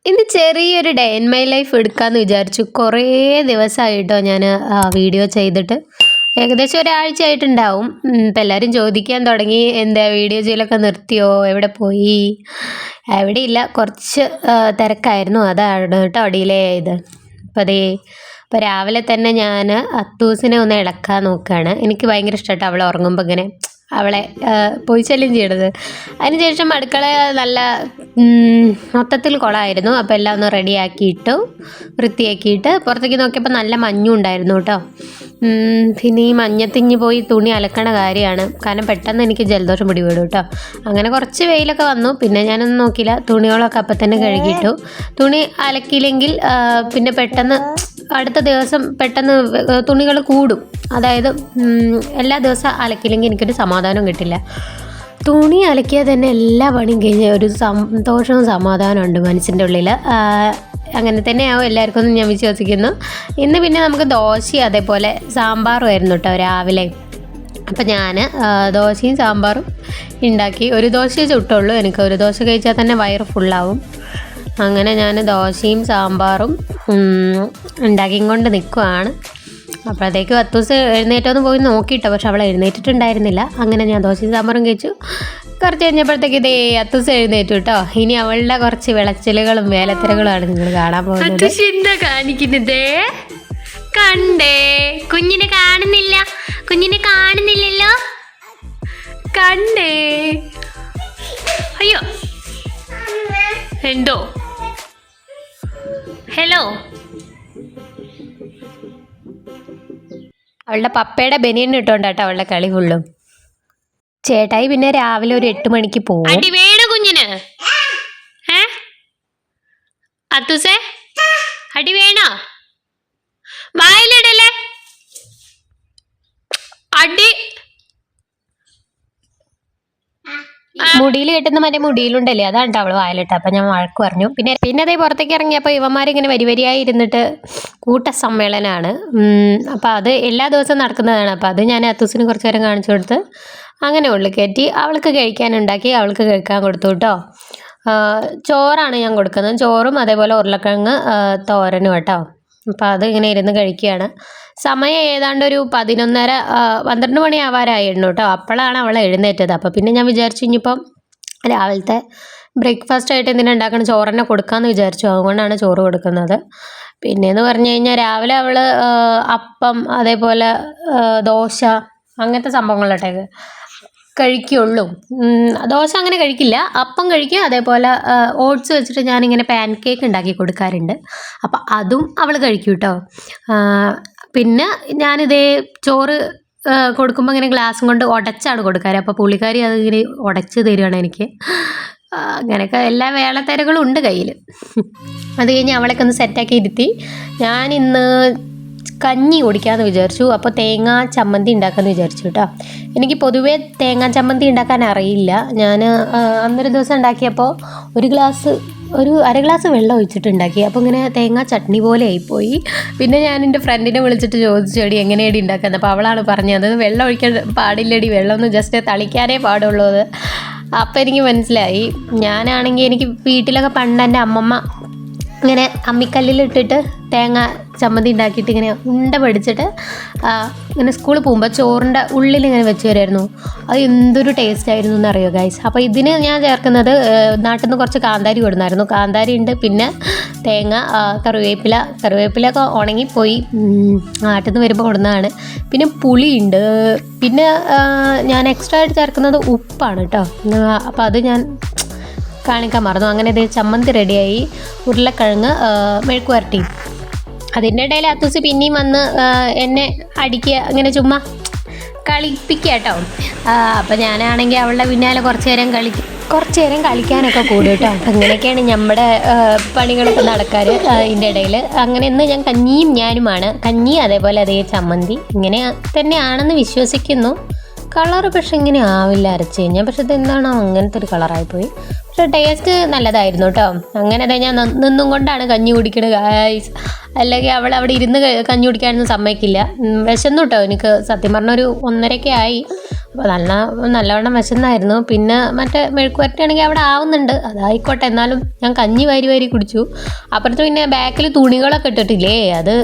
ഇന്ന് ചെറിയൊരു day in my life എടുക്കാമെന്ന് വിചാരിച്ചു. കുറേ ദിവസമായിട്ടോ ഞാൻ വീഡിയോ ചെയ്തിട്ട്. ഏകദേശം ഒരാഴ്ച ആയിട്ടുണ്ടാവും. ഇപ്പം എല്ലാവരും ചോദിക്കാൻ തുടങ്ങി, എന്താ വീഡിയോ ചെയ്യലൊക്കെ നിർത്തിയോ, എവിടെ പോയി? എവിടെയില്ല, കുറച്ച് തിരക്കായിരുന്നു, അതാണ് കേട്ടോ ഡിലേ ആയത്. അപ്പോൾ രാവിലെ തന്നെ ഞാൻ അത്തൂസിനെ ഒന്ന് ഇളക്കാൻ നോക്കുകയാണ്. എനിക്ക് ഭയങ്കര ഇഷ്ടമായിട്ട് അവൾ ഉറങ്ങുമ്പോൾ ഇങ്ങനെ അവളെ പോയി ശല്യം ചെയ്യണത്. അതിനുശേഷം അടുക്കള നല്ല മൊത്തത്തിൽ കുളമായിരുന്നു. അപ്പോൾ എല്ലാം ഒന്ന് റെഡിയാക്കിയിട്ടു വൃത്തിയാക്കിയിട്ട് പുറത്തേക്ക് നോക്കിയപ്പോൾ നല്ല മഞ്ഞും ഉണ്ടായിരുന്നു കേട്ടോ. പിന്നെ ഈ മഞ്ഞത്തിഞ്ഞ് പോയി തുണി അലക്കണ കാര്യമാണ്. കാരണം പെട്ടെന്ന് എനിക്ക് ജലദോഷം പിടിപെടും കേട്ടോ. അങ്ങനെ കുറച്ച് വെയിലൊക്കെ വന്നു. പിന്നെ ഞാനൊന്നും നോക്കിയില്ല, തുണികളൊക്കെ അപ്പം തന്നെ കഴുകിയിട്ടു. തുണി അലക്കിയില്ലെങ്കിൽ പിന്നെ പെട്ടെന്ന് അടുത്ത ദിവസം പെട്ടെന്ന് തുണികൾ കൂടും. അതായത് എല്ലാ ദിവസവും അലക്കിയില്ലെങ്കിൽ എനിക്കൊരു സമാധാനം കിട്ടില്ല. തുണി അലക്കിയാൽ തന്നെ എല്ലാ പണിയും കഴിഞ്ഞാൽ ഒരു സന്തോഷവും സമാധാനവും ഉണ്ട് മനസ്സിൻ്റെ ഉള്ളിൽ. അങ്ങനെ തന്നെയാവും എല്ലാവർക്കും എന്ന് ഞാൻ വിശ്വസിക്കുന്നു. ഇന്ന് പിന്നെ നമുക്ക് ദോശയും അതേപോലെ സാമ്പാറും ആയിരുന്നു കേട്ടോ രാവിലെ. അപ്പം ഞാൻ ദോശയും സാമ്പാറും ഉണ്ടാക്കി. ഒരു ദോശയെ ചുട്ടുള്ളൂ. എനിക്ക് ഒരു ദോശ കഴിച്ചാൽ തന്നെ വയറ് ഫുള്ളാവും. അങ്ങനെ ഞാൻ ദോശയും സാമ്പാറും ഉണ്ടാക്കിയും കൊണ്ട് നിൽക്കുവാണ്. അപ്പോഴത്തേക്കും അത്തൂസ് എഴുന്നേറ്റൊന്ന് പോയി നോക്കിയിട്ടോ, പക്ഷെ അവൾ എഴുന്നേറ്റിട്ടുണ്ടായിരുന്നില്ല. അങ്ങനെ ഞാൻ ദോശയും സാമ്പാറും കഴിച്ചു. കുറച്ച് കഴിഞ്ഞപ്പോഴത്തേക്ക് ഇതേ അത്തൂസ് എഴുന്നേറ്റു കേട്ടോ. ഇനി അവളുടെ കുറച്ച് വിളച്ചിലുകളും വേലത്തിരകളുമാണ് നിങ്ങൾ കാണാൻ പോകുന്നത്. എന്താ കാണിക്കുന്നതേ? കണ്ടേ, കുഞ്ഞിനെ കാണുന്നില്ലല്ലോ. കണ്ടേ, അയ്യോ എന്തോ. ഹലോ, അവളുടെ പപ്പയുടെ ബനിയൻ ഇട്ടോണ്ടാട്ടോ അവളുടെ കളി ഫുള്ളും. ചേട്ടായി പിന്നെ രാവിലെ ഒരു 8 മണിക്ക് പോകും. അടി വേണോ കുഞ്ഞിന്? അത്തൂസേ, അടി വേണോ? വായിലിടല്ലേ അടി. മുടിയിൽ കെട്ടുന്ന മറ്റേ മുടിയിലുണ്ടല്ലേ, അതാണ് അവൾ വായിലിട്ട. അപ്പം ഞാൻ വഴക്ക് പറഞ്ഞു. പിന്നെ അതേ പുറത്തേക്ക് ഇറങ്ങിയപ്പോൾ ഇവന്മാരിങ്ങനെ വരിവരിയായി ഇരുന്നിട്ട് കൂട്ടസമ്മേളനമാണ്. അപ്പോൾ അത് എല്ലാ ദിവസവും നടക്കുന്നതാണ്. അപ്പോൾ അത് ഞാൻ അത്തൂസിന് കുറച്ച് നേരം കാണിച്ചു കൊടുത്ത് അങ്ങനെ ഉള്ളിൽ കയറ്റി അവൾക്ക് കഴിക്കാനുണ്ടാക്കി അവൾക്ക് കഴിക്കാൻ കൊടുത്തു കേട്ടോ. ചോറാണ് ഞാൻ കൊടുക്കുന്നത്. ചോറും അതേപോലെ ഉരുളക്കിഴങ്ങ് തോരനും കേട്ടോ. അപ്പോൾ അത് ഇങ്ങനെ ഇരുന്ന് കഴിക്കുകയാണ്. സമയം ഏതാണ്ട് ഒരു 11:30-12 മണി ആവാറായിരുന്നു കേട്ടോ. അപ്പോഴാണ് അവൾ എഴുന്നേറ്റത്. അപ്പോൾ പിന്നെ ഞാൻ വിചാരിച്ചു ഇനിയിപ്പം രാവിലത്തെ ബ്രേക്ക്ഫാസ്റ്റ് ആയിട്ട് എന്തിനാ ഉണ്ടാക്കണം, ചോറ് തന്നെ കൊടുക്കാമെന്ന് വിചാരിച്ചു. അതുകൊണ്ടാണ് ചോറ് കൊടുക്കുന്നത്. പിന്നെയെന്ന് പറഞ്ഞു കഴിഞ്ഞാൽ രാവിലെ അവൾ അപ്പം അതേപോലെ ദോശ അങ്ങനത്തെ സംഭവങ്ങളൊക്കെ കഴിക്കുള്ളൂ. ദോശ അങ്ങനെ കഴിക്കില്ല, അപ്പം കഴിക്കും. അതേപോലെ ഓട്സ് വെച്ചിട്ട് ഞാനിങ്ങനെ പാൻ കേക്ക് ഉണ്ടാക്കി കൊടുക്കാറുണ്ട്. അപ്പം അതും അവൾ കഴിക്കും കേട്ടോ. പിന്നെ ഞാനിതേ ചോറ് കൊടുക്കുമ്പോൾ ഇങ്ങനെ ഗ്ലാസും കൊണ്ട് ഉടച്ചാണ് കൊടുക്കാറ്. അപ്പോൾ പുള്ളിക്കാരി അതിങ്ങനെ ഉടച്ച് തരുവാണ് എനിക്ക്. അങ്ങനെയൊക്കെ എല്ലാ വേളത്തേരകളും ഉണ്ട് കയ്യിൽ. അത് കഴിഞ്ഞ് അവളൊക്കെ ഒന്ന് സെറ്റാക്കി ഇരുത്തി ഞാനിന്ന് കഞ്ഞി കുടിക്കാമെന്ന് വിചാരിച്ചു. അപ്പോൾ തേങ്ങാ ചമ്മന്തി ഉണ്ടാക്കാമെന്ന് വിചാരിച്ചു കേട്ടോ. എനിക്ക് പൊതുവേ തേങ്ങാ ചമ്മന്തി ഉണ്ടാക്കാൻ അറിയില്ല. ഞാൻ അന്നൊരു ദിവസം ഉണ്ടാക്കിയപ്പോൾ ഒരു അര ഗ്ലാസ് വെള്ളം ഒഴിച്ചിട്ടുണ്ടാക്കി. അപ്പോൾ ഇങ്ങനെ തേങ്ങാ ചട്നി പോലെ ആയിപ്പോയി. പിന്നെ ഞാൻ എൻ്റെ ഫ്രണ്ടിനെ വിളിച്ചിട്ട് ചോദിച്ചു, എടി എങ്ങനെയാണ് ഉണ്ടാക്കുന്നത്? അപ്പോൾ അവളാണ് പറഞ്ഞത്, വെള്ളം ഒഴിക്കാൻ പാടില്ലടി, വെള്ളമൊന്നും ജസ്റ്റ് തളിക്കാനേ പാടുള്ളൂ അത്. അപ്പോൾ എനിക്ക് മനസ്സിലായി. ഞാനാണെങ്കിൽ എനിക്ക് വീട്ടിലൊക്കെ പണ്ട് എൻ്റെ അമ്മമ്മ ഇങ്ങനെ അമ്മിക്കല്ലിലിട്ടിട്ട് തേങ്ങ ചമ്മന്തി ഉണ്ടാക്കിയിട്ട് ഇങ്ങനെ ഉണ്ട പിടിച്ചിട്ട് ഇങ്ങനെ സ്കൂളിൽ പോകുമ്പോൾ ചോറിൻ്റെ ഉള്ളിൽ ഇങ്ങനെ വെച്ച് തരുമായിരുന്നു. അത് എന്തൊരു ടേസ്റ്റ് ആയിരുന്നു എന്നറിയോ ഗൈസ്. അപ്പോൾ ഇതിന് ഞാൻ ചേർക്കുന്നത് നാട്ടിൽ നിന്ന് കുറച്ച് കാന്താരി കൊടുന്നായിരുന്നു. കാന്താരി ഉണ്ട്, പിന്നെ തേങ്ങ, കറിവേപ്പിലൊക്കെ ഉണങ്ങിപ്പോയി, നാട്ടിൽ നിന്ന് വരുമ്പോൾ കൊടുന്നതാണ്. പിന്നെ പുളിയുണ്ട്, പിന്നെ ഞാൻ എക്സ്ട്രാ ആയിട്ട് ചേർക്കുന്നത് ഉപ്പാണ് കേട്ടോ. അപ്പോൾ അത് ഞാൻ കാണിക്കാൻ മറന്നു. അങ്ങനെ ഇത് ചമ്മന്തി റെഡിയായി. ഉരുളക്കിഴങ്ങ് മെഴുക്ക് വരട്ടി. അതിൻ്റെ ഇടയിൽ അത്തൂസ് പിന്നെയും വന്ന് എന്നെ അടിക്കുക, ഇങ്ങനെ ചുമ്മാ കളിപ്പിക്കുക കേട്ടോ. അപ്പം ഞാനാണെങ്കിൽ അവളുടെ പിന്നാലെ കുറച്ച് നേരം കളിക്കാനൊക്കെ കൂടും കേട്ടോ. അങ്ങനെയൊക്കെയാണ് നമ്മുടെ പണികളൊക്കെ നടക്കാറ് ഇതിൻ്റെ ഇടയിൽ. അങ്ങനെ ഇന്ന് ഞാൻ കഞ്ഞിയും ഞാനുമാണ്. കഞ്ഞി അതേപോലെ അതേ ചമ്മന്തി ഇങ്ങനെ തന്നെയാണെന്ന് വിശ്വസിക്കുന്നു. കളറ് പക്ഷെ ഇങ്ങനെ ആവില്ല അരച്ച് കഴിഞ്ഞാൽ. പക്ഷെ ഇത് എന്താണോ അങ്ങനത്തെ ഒരു കളറായിപ്പോയി. പക്ഷെ ടേസ്റ്റ് നല്ലതായിരുന്നു കേട്ടോ. അങ്ങനെ ഞാൻ നിന്നും കൊണ്ടാണ് കഞ്ഞി കുടിക്കണത് ഗായ്സ്. അല്ലെങ്കിൽ അവൾ അവിടെ ഇരുന്ന് കഞ്ഞി കുടിക്കാനൊന്നും സമ്മതിക്കില്ല. വിശന്നു കേട്ടോ എനിക്ക്, സത്യം പറഞ്ഞൊരു 1:30 ആയി. അപ്പോൾ നല്ലവണ്ണം വിശന്നായിരുന്നു. പിന്നെ മറ്റേ മെഴുക്ക് വരട്ടിയാണെങ്കിൽ അവിടെ ആവുന്നുണ്ട്, അതായിക്കോട്ടെ. എന്നാലും ഞാൻ കഞ്ഞി വാരി കുടിച്ചു. അപ്പുറത്ത് പിന്നെ ബാക്കിൽ തുണികളൊക്കെ ഇട്ടിട്ടില്ലേ, അത്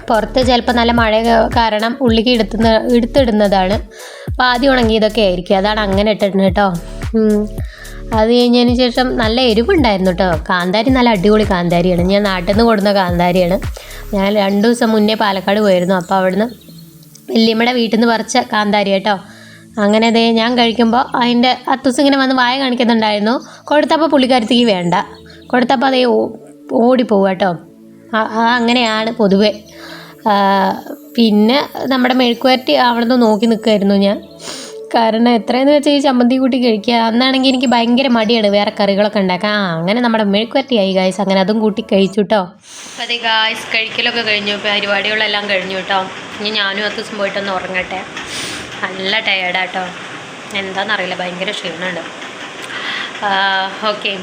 പുറത്ത് ചിലപ്പോൾ നല്ല മഴ കാരണം ഉള്ളിക്ക് എടുത്തിടുന്നതാണ്. അപ്പോൾ ആദ്യം ഉണങ്ങിയതൊക്കെ ആയിരിക്കും, അതാണ് അങ്ങനെ ഇട്ടിട്ടുണ്ട് കേട്ടോ. അത് കഴിഞ്ഞതിന് ശേഷം നല്ല എരിവുണ്ടായിരുന്നു കേട്ടോ. കാന്താരി നല്ല അടിപൊളി കാന്താരിയാണ്, ഞാൻ നാട്ടിൽ നിന്ന് കൊടുക്കുന്ന കാന്താരിയാണ്. ഞാൻ 2 ദിവസം മുന്നേ പാലക്കാട് പോയിരുന്നു, അപ്പോൾ അവിടുന്ന് വല്യമ്മയുടെ വീട്ടിൽ നിന്ന് പറിച്ച കാന്താരി കേട്ടോ. അങ്ങനെ അതേ ഞാൻ കഴിക്കുമ്പോൾ അതിൻ്റെ അത്തൂസ് ഇങ്ങനെ വന്ന് വായ കാണിക്കുന്നുണ്ടായിരുന്നു. കൊടുത്തപ്പോൾ പുള്ളിക്കാരത്തേക്ക് വേണ്ട, കൊടുത്തപ്പോൾ അതേ ഓടിപ്പോവുക കേട്ടോ. അങ്ങനെയാണ് പൊതുവെ. പിന്നെ നമ്മുടെ മെഴുക്ക് വരട്ടി അവിടെ നിന്ന് നോക്കി നിൽക്കുമായിരുന്നു ഞാൻ. കാരണം എത്രയെന്ന് വെച്ചാൽ ഈ ചമ്മന്തി കൂട്ടി കഴിക്കുക. അന്നാണെങ്കിൽ എനിക്ക് ഭയങ്കര മടിയാണ് വേറെ കറികളൊക്കെ ഉണ്ടാക്കാൻ. അങ്ങനെ നമ്മുടെ മെഴുക്ക് വരട്ടിയായി ഗായ്സ്, അങ്ങനെ അതും കൂട്ടി കഴിച്ചു കേട്ടോ. അപ്പോൾ അതെ ഗായ്സ്, കഴിക്കലൊക്കെ കഴിഞ്ഞു, പരിപാടികളെല്ലാം കഴിഞ്ഞു കേട്ടോ. ഇനി ഞാനും അത്തൂസും പോയിട്ടൊന്ന് ഉറങ്ങട്ടെ, നല്ല ടയേർഡാട്ടോ. എന്താണെന്നറിയില്ല, ഭയങ്കര ക്ഷീണമുണ്ട്. ഓക്കെ,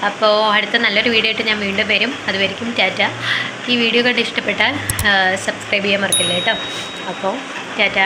അപ്പോൾ അടുത്ത നല്ലൊരു വീഡിയോ ആയിട്ട് ഞാൻ വീണ്ടും വരും. അതുവരെയും ടാറ്റ. ഈ വീഡിയോ കണ്ട് ഇഷ്ടപ്പെട്ടാൽ സബ്സ്ക്രൈബ് ചെയ്യാൻ മറക്കില്ല കേട്ടോ. അപ്പോൾ ടാറ്റ.